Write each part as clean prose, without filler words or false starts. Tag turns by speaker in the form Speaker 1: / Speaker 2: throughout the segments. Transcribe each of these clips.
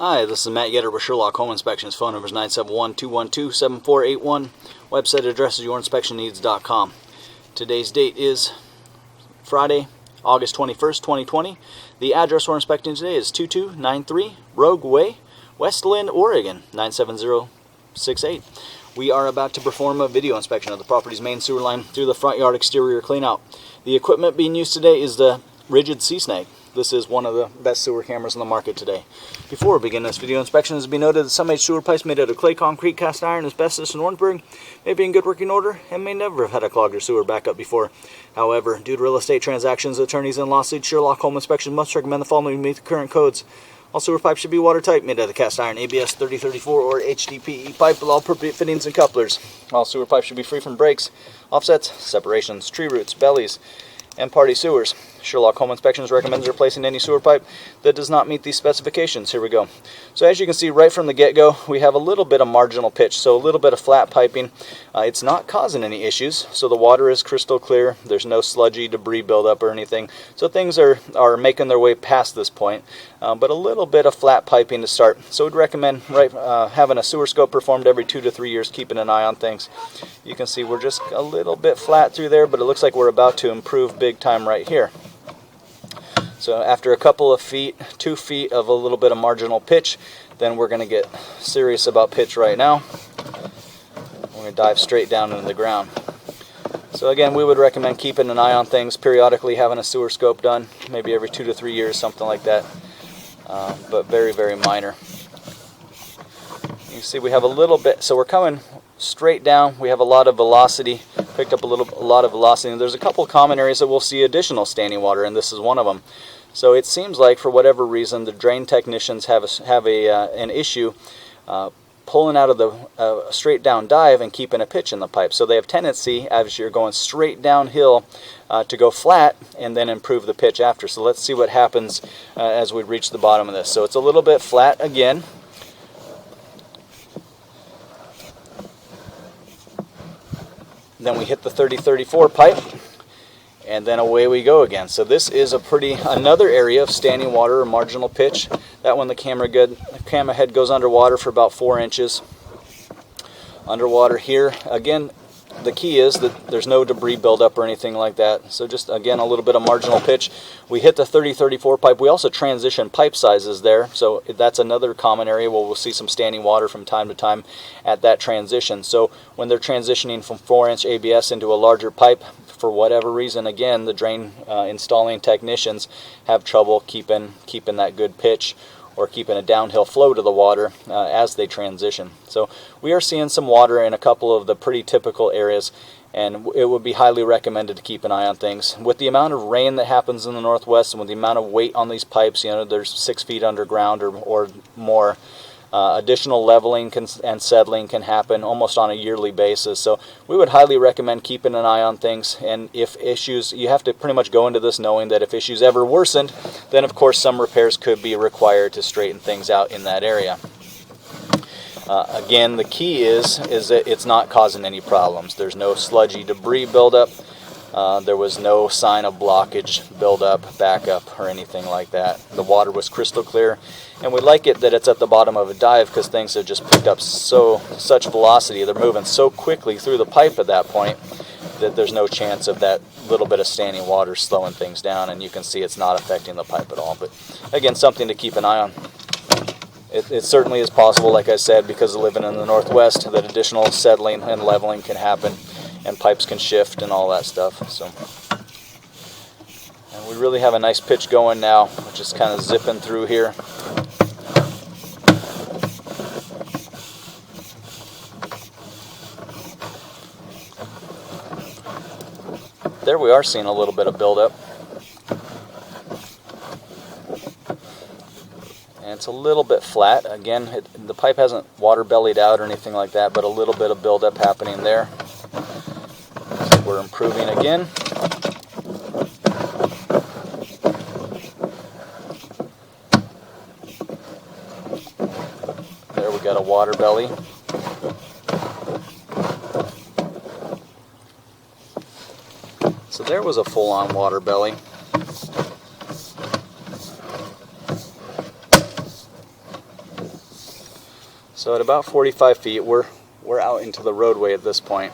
Speaker 1: Hi, this is Matt Yetter with Sherlock Home Inspections. Phone number is 971-212-7481. Website address is yourinspectionneeds.com. Today's date is Friday, August 21st, 2020. The address we're inspecting today is 2293 Rogue Way, West Linn, Oregon, 97068. We are about to perform a video inspection of the property's main sewer line through the front yard exterior cleanout. The equipment being used today is the Rigid Sea Snag. This is one of the best sewer cameras on the market today. Before we begin this video inspection, it has been noted that some sewer pipes made out of clay, concrete, cast iron, asbestos, and Orangeburg may be in good working order and may never have had a clogged or sewer backup before. However, due to real estate transactions, attorneys, and lawsuits, Sherlock Home Inspection must recommend the following to meet the current codes. All sewer pipes should be watertight, made out of cast iron, ABS 3034 or HDPE pipe with all appropriate fittings and couplers. All sewer pipes should be free from breaks, offsets, separations, tree roots, bellies, and party sewers. Sherlock Home Inspections recommends replacing any sewer pipe that does not meet these specifications. Here we go. So as you can see right from the get-go, we have a little bit of marginal pitch, so a little bit of flat piping. It's not causing any issues, so the water is crystal clear. There's no sludgy debris buildup or anything, so things are making their way past this point, but a little bit of flat piping to start. So we'd recommend having a sewer scope performed every 2 to 3 years, keeping an eye on things. You can see we're just a little bit flat through there, but it looks like we're about to improve big time right here. So after a couple of feet, 2 feet of a little bit of marginal pitch, then we're going to get serious about pitch right now. We're going to dive straight down into the ground. So again, we would recommend keeping an eye on things, periodically having a sewer scope done, maybe every 2 to 3 years, something like that, but very, very minor. You see we have a little bit, so we're coming straight down. We have a lot of velocity, picked up a lot of velocity, and there's a couple common areas that we'll see additional standing water, and this is one of them. So it seems like for whatever reason the drain technicians have an issue pulling out of the straight down dive and keeping a pitch in the pipe. So they have tendency, as you're going straight downhill, to go flat and then improve the pitch after. So let's see what happens as we reach the bottom of this. So it's a little bit flat again. Then we hit the 3034 pipe, and then away we go again. So this is another area of standing water or marginal pitch. That one the camera head goes underwater for about 4 inches. Underwater here, again, the key is that there's no debris buildup or anything like that. So just again a little bit of marginal pitch. We hit the 3034 pipe. We also transition pipe sizes there, so that's another common area where we'll see some standing water from time to time at that transition. So when they're transitioning from 4-inch ABS into a larger pipe, for whatever reason, again, the drain installing technicians have trouble keeping that good pitch or keeping a downhill flow to the water as they transition. So we are seeing some water in a couple of the pretty typical areas, and it would be highly recommended to keep an eye on things. With the amount of rain that happens in the Northwest and with the amount of weight on these pipes, there's 6 feet underground or more, additional leveling and settling can happen almost on a yearly basis. So we would highly recommend keeping an eye on things, and if issues, you have to pretty much go into this knowing that if issues ever worsened, then of course some repairs could be required to straighten things out in that area. Again, the key is that it's not causing any problems. There's no sludgy debris buildup. There was no sign of blockage, buildup, backup, or anything like that. The water was crystal clear, and we like it that it's at the bottom of a dive because things have just picked up such velocity. They're moving so quickly through the pipe at that point that there's no chance of that little bit of standing water slowing things down, and you can see it's not affecting the pipe at all. But again, something to keep an eye on. It certainly is possible, like I said, because of living in the Northwest, that additional settling and leveling can happen, and pipes can shift and all that stuff. So, and we really have a nice pitch going now. We're just kind of zipping through here. There we are seeing a little bit of buildup. And it's a little bit flat. Again, the pipe hasn't water bellied out or anything like that, but a little bit of buildup happening there. So we're improving again. There we got a water belly. So there was a full-on water belly. So at about 45 feet, we're out into the roadway at this point.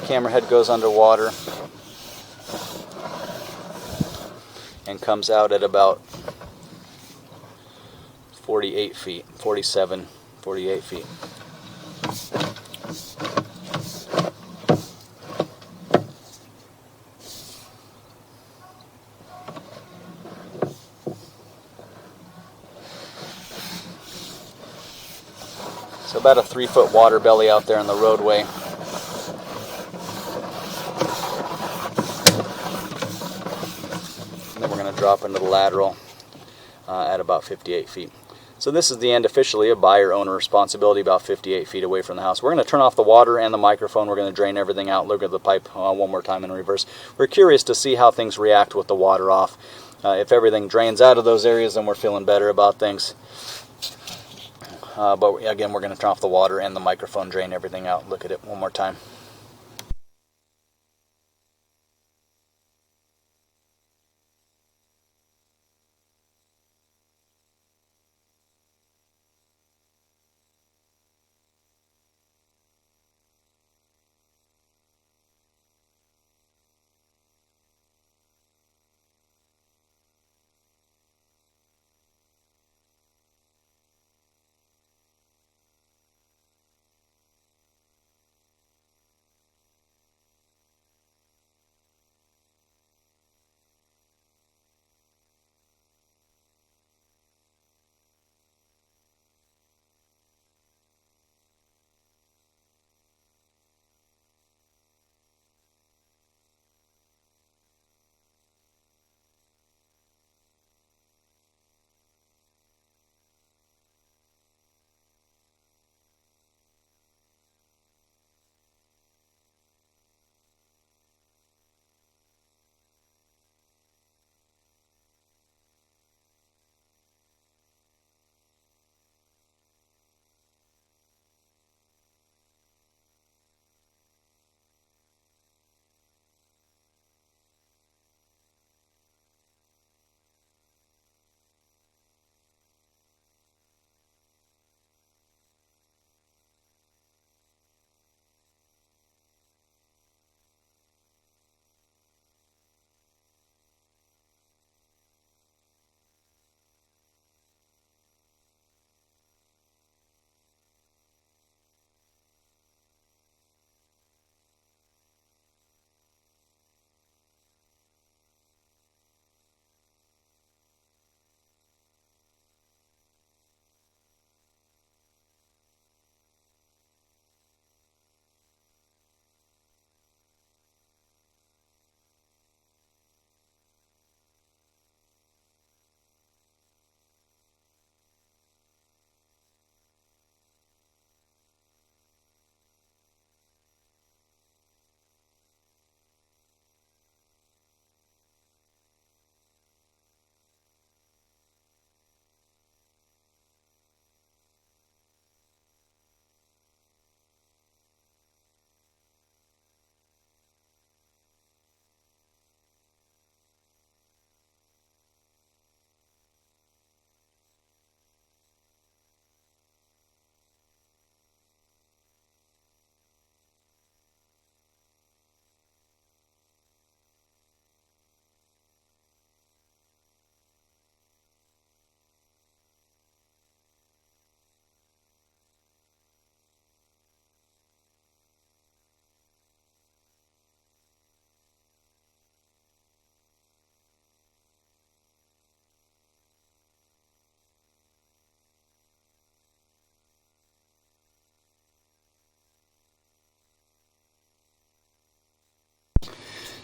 Speaker 1: Camera head goes underwater and comes out at about 48 feet, 47, 48 feet. So about a 3-foot water belly out there in the roadway. And then we're going to drop into the lateral at about 58 feet. So this is the end officially of buyer-owner responsibility, about 58 feet away from the house. We're going to turn off the water and the microphone. We're going to drain everything out. Look at the pipe one more time in reverse. We're curious to see how things react with the water off. If everything drains out of those areas, then we're feeling better about things. But again, we're going to turn off the water and the microphone, drain everything out. Look at it one more time.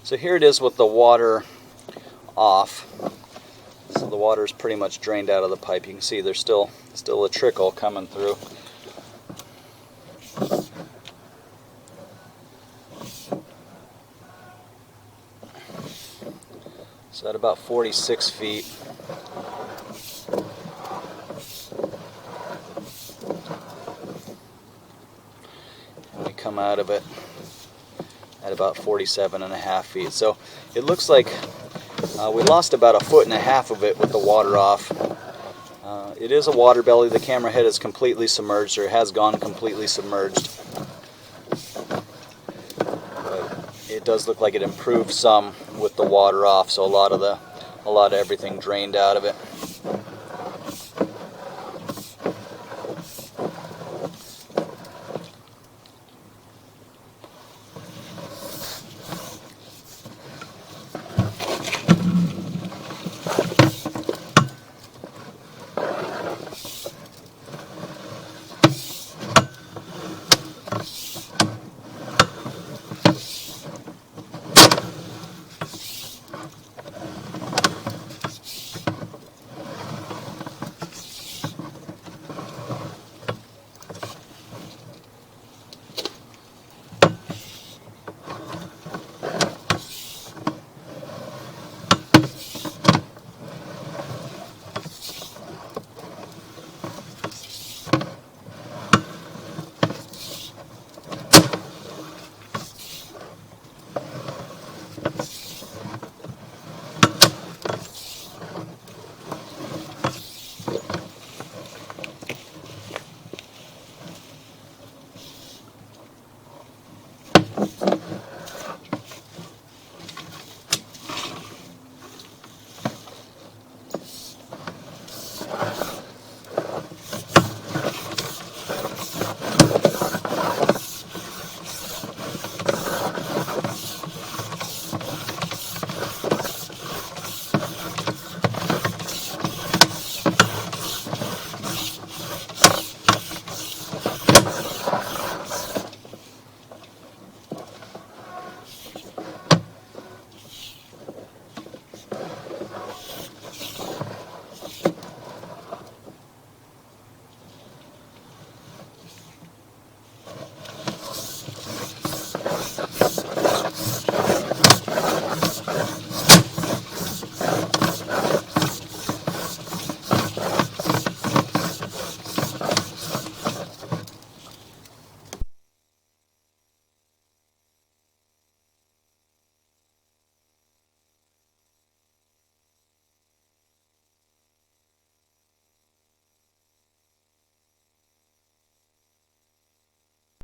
Speaker 1: So here it is with the water off. So the water is pretty much drained out of the pipe. You can see there's still a trickle coming through. So at about 46 feet, and we come out of it at about 47.5 feet. So it looks like we lost about 1.5 feet of it with the water off. It is a water belly. The camera head is completely submerged, or has gone completely submerged. But it does look like it improved some with the water off, so a lot of everything drained out of it.